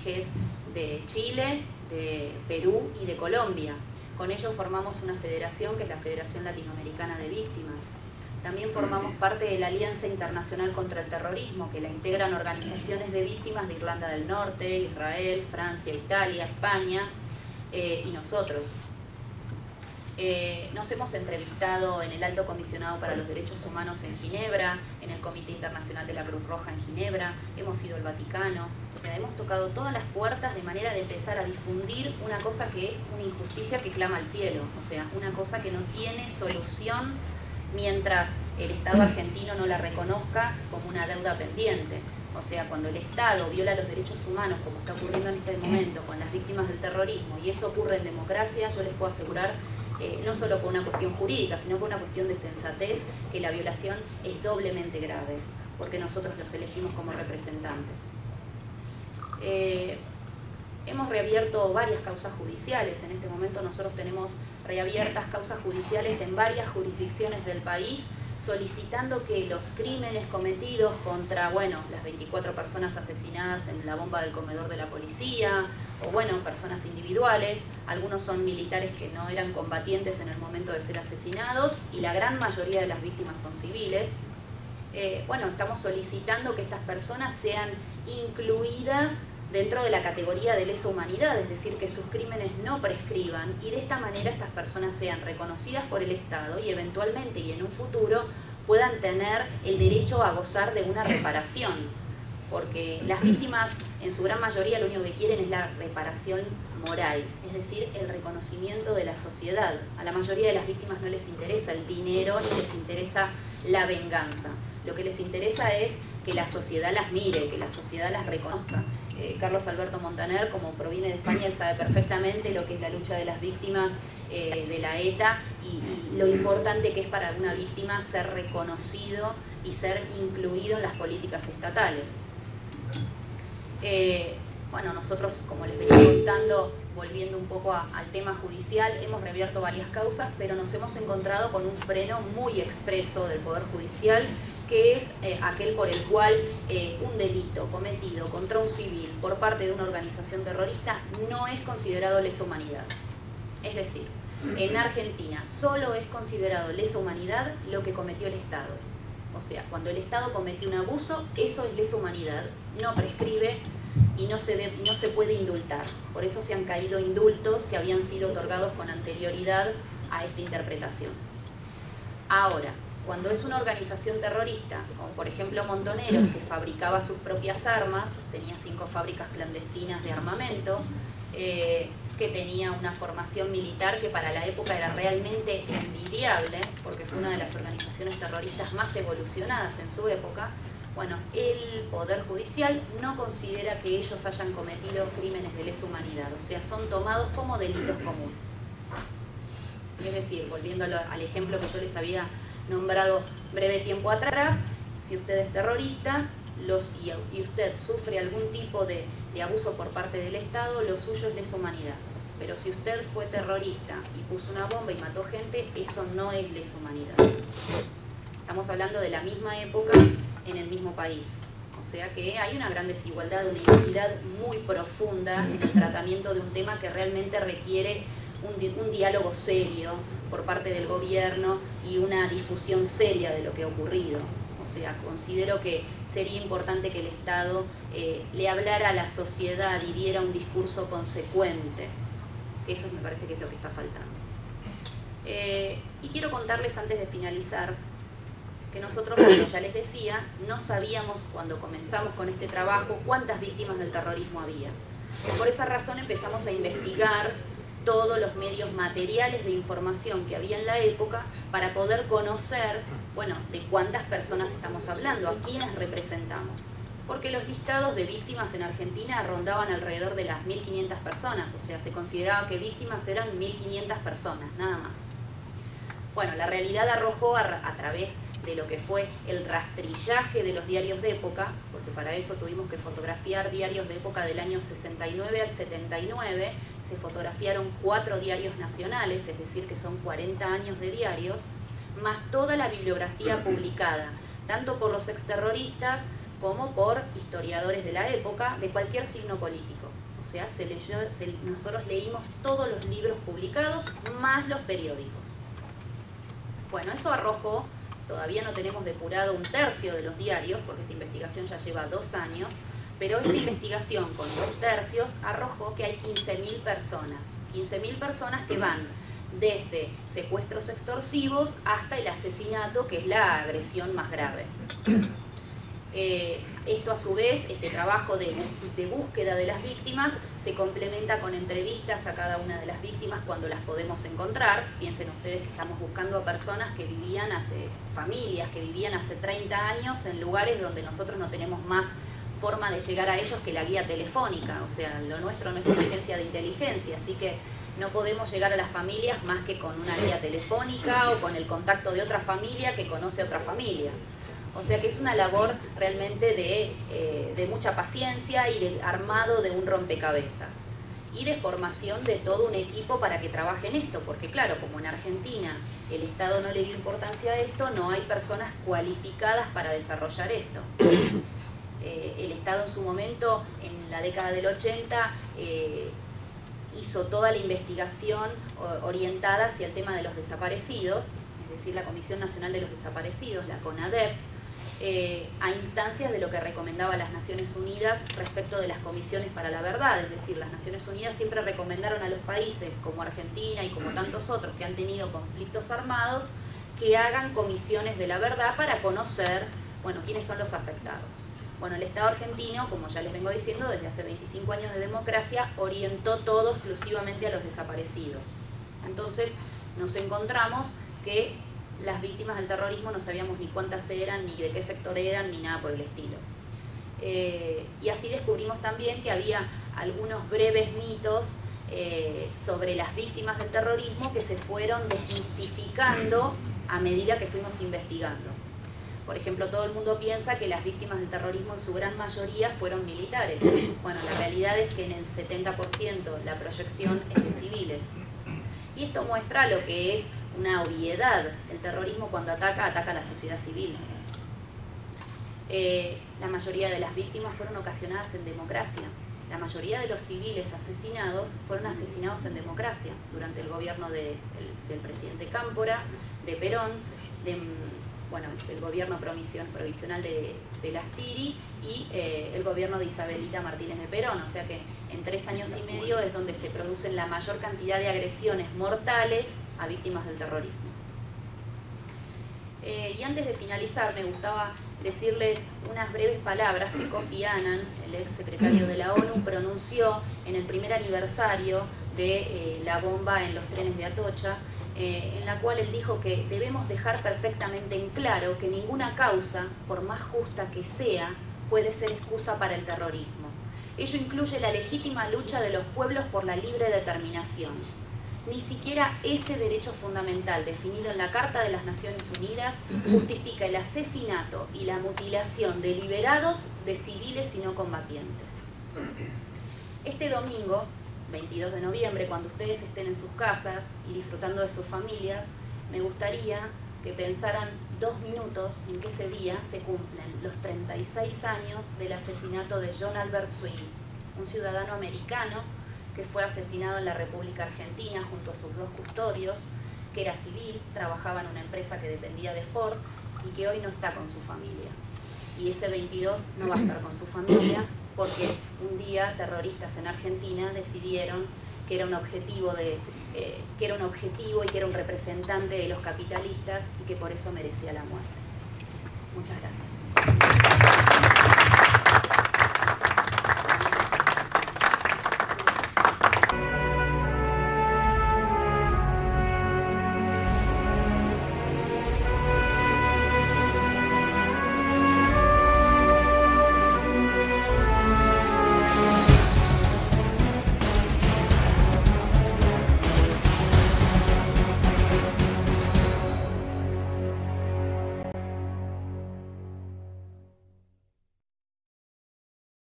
ONGs de Chile, de Perú y de Colombia. Con ellos formamos una federación que es la Federación Latinoamericana de Víctimas. También formamos parte de la Alianza Internacional contra el Terrorismo, que la integran organizaciones de víctimas de Irlanda del Norte, Israel, Francia, Italia, España y nosotros. Nos hemos entrevistado en el Alto Comisionado para los Derechos Humanos en Ginebra, en el Comité Internacional de la Cruz Roja en Ginebra, hemos ido al Vaticano, o sea, hemos tocado todas las puertas de manera de empezar a difundir una cosa que es una injusticia que clama al cielo, o sea, una cosa que no tiene solución mientras el Estado argentino no la reconozca como una deuda pendiente. O sea, cuando el Estado viola los derechos humanos, como está ocurriendo en este momento con las víctimas del terrorismo, y eso ocurre en democracia, yo les puedo asegurar, no solo por una cuestión jurídica, sino por una cuestión de sensatez, que la violación es doblemente grave, porque nosotros los elegimos como representantes. Hemos reabierto varias causas judiciales. En este momento nosotros tenemos reabiertas causas judiciales en varias jurisdicciones del país, solicitando que los crímenes cometidos contra, bueno, las 24 personas asesinadas en la bomba del comedor de la policía, o bueno, personas individuales, algunos son militares que no eran combatientes en el momento de ser asesinados, y la gran mayoría de las víctimas son civiles. Bueno, estamos solicitando que estas personas sean incluidas dentro de la categoría de lesa humanidad, es decir, que sus crímenes no prescriban y de esta manera estas personas sean reconocidas por el Estado y eventualmente y en un futuro puedan tener el derecho a gozar de una reparación, porque las víctimas en su gran mayoría lo único que quieren es la reparación moral, es decir, el reconocimiento de la sociedad. A la mayoría de las víctimas no les interesa el dinero ni les interesa la venganza, lo que les interesa es que la sociedad las mire, que la sociedad las reconozca. Carlos Alberto Montaner, como proviene de España, él sabe perfectamente lo que es la lucha de las víctimas de la ETA y lo importante que es para una víctima ser reconocido y ser incluido en las políticas estatales. Bueno, nosotros, como les venía contando, volviendo un poco al tema judicial, hemos reabierto varias causas, pero nos hemos encontrado con un freno muy expreso del Poder Judicial, que es aquel por el cual un delito cometido contra un civil por parte de una organización terrorista no es considerado lesa humanidad. Es decir, en Argentina solo es considerado lesa humanidad lo que cometió el Estado. O sea, cuando el Estado comete un abuso, eso es lesa humanidad, no prescribe y no se puede indultar. Por eso se han caído indultos que habían sido otorgados con anterioridad a esta interpretación. Ahora, cuando es una organización terrorista, como por ejemplo Montoneros, que fabricaba sus propias armas, tenía 5 fábricas clandestinas de armamento, que tenía una formación militar que para la época era realmente envidiable, porque fue una de las organizaciones terroristas más evolucionadas en su época. Bueno, el Poder Judicial no considera que ellos hayan cometido crímenes de lesa humanidad, o sea, son tomados como delitos comunes. Es decir, volviendo al ejemplo que yo les había nombrado breve tiempo atrás, si usted es terrorista y usted sufre algún tipo de abuso por parte del Estado, lo suyo es lesa humanidad. Pero si usted fue terrorista y puso una bomba y mató gente, eso no es lesa humanidad. Estamos hablando de la misma época en el mismo país. O sea que hay una gran desigualdad, una inequidad muy profunda en el tratamiento de un tema que realmente requiere un diálogo serio por parte del gobierno y una difusión seria de lo que ha ocurrido. O sea, considero que sería importante que el Estado le hablara a la sociedad y diera un discurso consecuente, que eso me parece que es lo que está faltando. Y quiero contarles antes de finalizar que nosotros, como ya les decía, no sabíamos cuando comenzamos con este trabajo cuántas víctimas del terrorismo había. Por esa razón empezamos a investigar todos los medios materiales de información que había en la época para poder conocer, bueno, de cuántas personas estamos hablando, a quiénes representamos. Porque los listados de víctimas en Argentina rondaban alrededor de las 1.500 personas, o sea, se consideraba que víctimas eran 1.500 personas, nada más. Bueno, la realidad arrojó a través de lo que fue el rastrillaje de los diarios de época, porque para eso tuvimos que fotografiar diarios de época del año 69 al 79, se fotografiaron 4 diarios nacionales, es decir, que son 40 años de diarios, más toda la bibliografía publicada, tanto por los exterroristas como por historiadores de la época, de cualquier signo político. O sea, nosotros leímos todos los libros publicados, más los periódicos. Bueno, eso arrojó, todavía no tenemos depurado 1/3 de los diarios, porque esta investigación ya lleva 2 años, pero esta investigación con 2/3 arrojó que hay 15.000 personas. 15.000 personas que van desde secuestros extorsivos hasta el asesinato, que es la agresión más grave. Esto a su vez, este trabajo de búsqueda de las víctimas se complementa con entrevistas a cada una de las víctimas cuando las podemos encontrar. Piensen ustedes que estamos buscando a personas que vivían familias que vivían hace 30 años en lugares donde nosotros no tenemos más forma de llegar a ellos que la guía telefónica. O sea, lo nuestro no es una agencia de inteligencia, así que no podemos llegar a las familias más que con una guía telefónica o con el contacto de otra familia que conoce a otra familia. O sea que es una labor realmente de mucha paciencia y de armado de un rompecabezas. Y de formación de todo un equipo para que trabaje en esto, porque claro, como en Argentina el Estado no le dio importancia a esto, no hay personas cualificadas para desarrollar esto. El Estado en su momento, en la década del 80, hizo toda la investigación orientada hacia el tema de los desaparecidos, es decir, la Comisión Nacional de los Desaparecidos, la CONADEP, a instancias de lo que recomendaba las Naciones Unidas respecto de las comisiones para la verdad. Es decir, las Naciones Unidas siempre recomendaron a los países como Argentina y como tantos otros que han tenido conflictos armados que hagan comisiones de la verdad para conocer, bueno, quiénes son los afectados. Bueno, el Estado argentino, como ya les vengo diciendo, desde hace 25 años de democracia, orientó todo exclusivamente a los desaparecidos. Entonces nos encontramos que las víctimas del terrorismo no sabíamos ni cuántas eran, ni de qué sector eran, ni nada por el estilo. Y así descubrimos también que había algunos breves mitos sobre las víctimas del terrorismo que se fueron desmistificando a medida que fuimos investigando. Por ejemplo, todo el mundo piensa que las víctimas del terrorismo en su gran mayoría fueron militares. Bueno, la realidad es que en el 70% la proyección es de civiles. Y esto muestra lo que es una obviedad. El terrorismo cuando ataca a la sociedad civil. La mayoría de las víctimas fueron ocasionadas en democracia. La mayoría de los civiles asesinados fueron asesinados en democracia durante el gobierno del presidente Cámpora, de Perón, el gobierno provisional de Lastiri y el gobierno de Isabelita Martínez de Perón. O sea que en 3 años y medio es donde se producen la mayor cantidad de agresiones mortales a víctimas del terrorismo. Y antes de finalizar me gustaba decirles unas breves palabras que Kofi Annan, el ex secretario de la ONU, pronunció en el primer aniversario de la bomba en los trenes de Atocha, en la cual él dijo que debemos dejar perfectamente en claro que ninguna causa, por más justa que sea, puede ser excusa para el terrorismo. Ello incluye la legítima lucha de los pueblos por la libre determinación. Ni siquiera ese derecho fundamental definido en la Carta de las Naciones Unidas justifica el asesinato y la mutilación deliberados de civiles y no combatientes. Este domingo, 22 de noviembre, cuando ustedes estén en sus casas y disfrutando de sus familias, me gustaría que pensaran 2 minutos en que ese día se cumplen los 36 años del asesinato de John Albert Swing, un ciudadano americano que fue asesinado en la República Argentina junto a sus 2 custodios, que era civil, trabajaba en una empresa que dependía de Ford y que hoy no está con su familia. Y ese 22 no va a estar con su familia porque un día terroristas en Argentina decidieron que era un objetivo y que era un representante de los capitalistas y que por eso merecía la muerte. Muchas gracias.